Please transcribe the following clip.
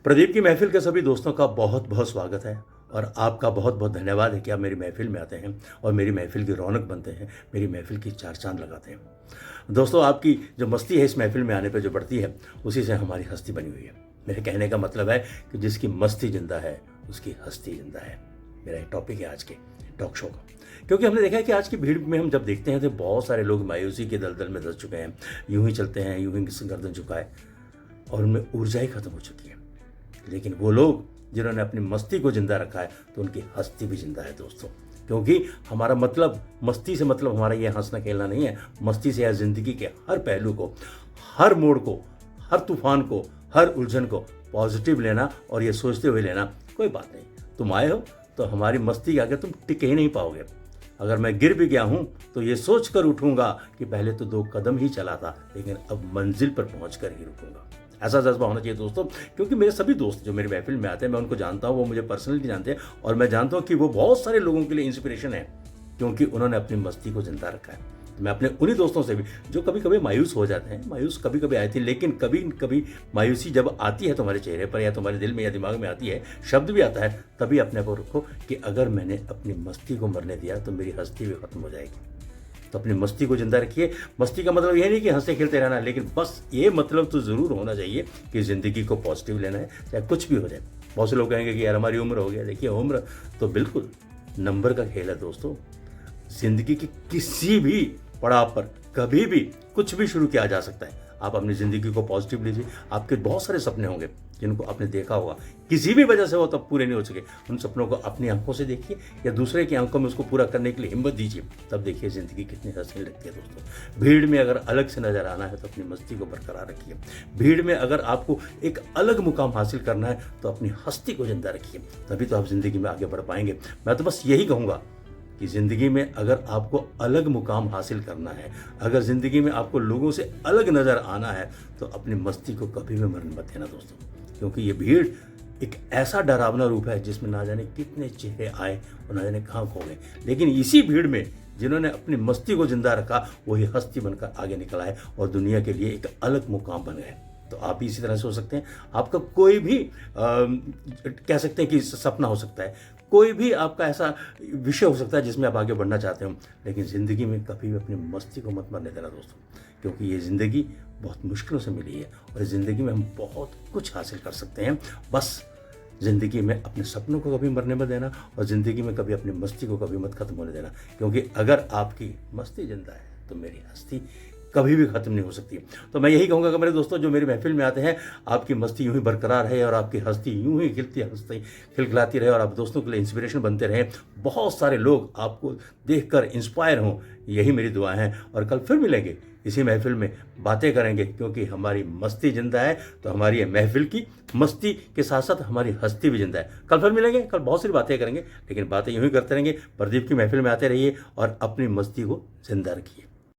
प्रदीप की महफिल के सभी दोस्तों का बहुत बहुत स्वागत है और आपका बहुत बहुत धन्यवाद है कि आप मेरी महफिल में आते हैं और मेरी महफिल की रौनक बनते हैं, मेरी महफिल की चार चांद लगाते हैं। दोस्तों, आपकी जो मस्ती है इस महफिल में आने पर जो बढ़ती है, उसी से हमारी हस्ती बनी हुई है। मेरे कहने का मतलब है कि जिसकी मस्ती जिंदा है उसकी हस्ती जिंदा है। मेरा एक टॉपिक है आज के टॉक शो का, क्योंकि हमने देखा है कि आज की भीड़ में हम जब देखते हैं तो बहुत सारे लोग मायूसी के दलदल में धंस चुके हैं, यूं ही चलते हैं, यूं ही गर्दन झुकाए और उनमें ऊर्जा ही खत्म हो चुकी है। लेकिन वो लोग जिन्होंने अपनी मस्ती को जिंदा रखा है तो उनकी हस्ती भी जिंदा है दोस्तों। क्योंकि हमारा मतलब मस्ती से मतलब हमारा ये हंसना खेलना नहीं है। मस्ती से या जिंदगी के हर पहलू को, हर मोड़ को, हर तूफान को, हर उलझन को पॉजिटिव लेना और ये सोचते हुए लेना, कोई बात नहीं, तुम आए हो तो हमारी मस्ती के आगे तुम टिक ही नहीं पाओगे। अगर मैं गिर भी गया हूं तो ये सोच कर उठूंगा कि पहले तो 2 कदम ही चला था, लेकिन अब मंजिल पर पहुंच कर ही रुकूंगा। ऐसा जज्बा होना चाहिए दोस्तों, क्योंकि मेरे सभी दोस्त जो मेरी महफिल में आते हैं, मैं उनको जानता हूँ, वो मुझे पर्सनली जानते हैं और मैं जानता हूँ कि वो बहुत सारे लोगों के लिए इंस्पिरेशन है, क्योंकि उन्होंने अपनी मस्ती को जिंदा रखा है। तो मैं अपने उन्हीं दोस्तों से भी, जो कभी कभी मायूस हो जाते हैं, मायूस कभी कभी आए थे, लेकिन कभी कभी मायूसी जब आती है तुम्हारे चेहरे पर या तुम्हारे दिल में या दिमाग में आती है, शब्द भी आता है, तभी अपने को रखो कि अगर मैंने अपनी मस्ती को मरने दिया तो मेरी हस्ती भी खत्म हो जाएगी। तो अपनी मस्ती को जिंदा रखिए। मस्ती का मतलब ये नहीं कि हंसते खेलते रहना, लेकिन बस ये मतलब तो ज़रूर होना चाहिए कि ज़िंदगी को पॉजिटिव लेना है, चाहे कुछ भी हो जाए। बहुत से लोग कहेंगे कि यार हमारी उम्र हो गया। देखिए, उम्र तो बिल्कुल नंबर का खेल है दोस्तों। ज़िंदगी के किसी भी पड़ाव पर कभी भी कुछ भी शुरू किया जा सकता है। आप अपनी ज़िंदगी को पॉजिटिव लीजिए। आपके बहुत सारे सपने होंगे जिनको आपने देखा होगा, किसी भी वजह से वो तब पूरे नहीं हो सके। उन सपनों को अपनी आंखों से देखिए या दूसरे की आंखों में उसको पूरा करने के लिए हिम्मत दीजिए, तब देखिए ज़िंदगी कितनी हंसने लगती है दोस्तों। भीड़ में अगर अलग से नजर आना है तो अपनी मस्ती को बरकरार रखिए। भीड़ में अगर आपको एक अलग मुकाम हासिल करना है तो अपनी हस्ती को जिंदा रखिए, तभी तो आप ज़िंदगी में आगे बढ़ पाएंगे। मैं तो बस यही कहूँगा कि ज़िंदगी में अगर आपको अलग मुकाम हासिल करना है, अगर ज़िंदगी में आपको लोगों से अलग नज़र आना है, तो अपनी मस्ती को कभी भी मरने मत देना दोस्तों। क्योंकि ये भीड़ एक ऐसा डरावना रूप है जिसमें ना जाने कितने चेहरे आए और ना जाने कहाँ खो गए, लेकिन इसी भीड़ में जिन्होंने अपनी मस्ती को जिंदा रखा वही हस्ती बनकर आगे निकल आए और दुनिया के लिए एक अलग मुकाम बन गए। तो आप भी इसी तरह से हो सकते हैं। आपका कोई भी कह सकते हैं कि सपना हो सकता है, कोई भी आपका ऐसा विषय हो सकता है जिसमें आप आगे बढ़ना चाहते हो, लेकिन ज़िंदगी में कभी भी अपनी मस्ती को मत मरने देना दोस्तों। क्योंकि ये ज़िंदगी बहुत मुश्किलों से मिली है और इस ज़िंदगी में हम बहुत कुछ हासिल कर सकते हैं। बस ज़िंदगी में अपने सपनों को कभी मरने मत देना और ज़िंदगी में कभी अपनी मस्ती को कभी मत खत्म होने देना। क्योंकि अगर आपकी मस्ती जिंदा है तो मेरी हस्ती कभी भी खत्म नहीं हो सकती। तो मैं यही कहूँगा कि मेरे दोस्तों जो मेरी महफिल में आते हैं, आपकी मस्ती यूं ही बरकरार है और आपकी हस्ती यूं ही हंसती खिलखिलाती रहे और आप दोस्तों के लिए इंस्पिरेशन बनते रहें। बहुत सारे लोग आपको देखकर इंस्पायर हों, यही मेरी दुआ है। और कल फिर मिलेंगे इसी महफिल में, बातें करेंगे, क्योंकि हमारी मस्ती जिंदा है तो हमारी महफिल की मस्ती के साथ साथ हमारी हस्ती भी जिंदा है। कल फिर मिलेंगे, कल बहुत सारी बातें करेंगे, लेकिन बातें यूं ही करते रहेंगे। प्रदीप की महफिल में आते रहिए और अपनी मस्ती को जिंदा रखिए।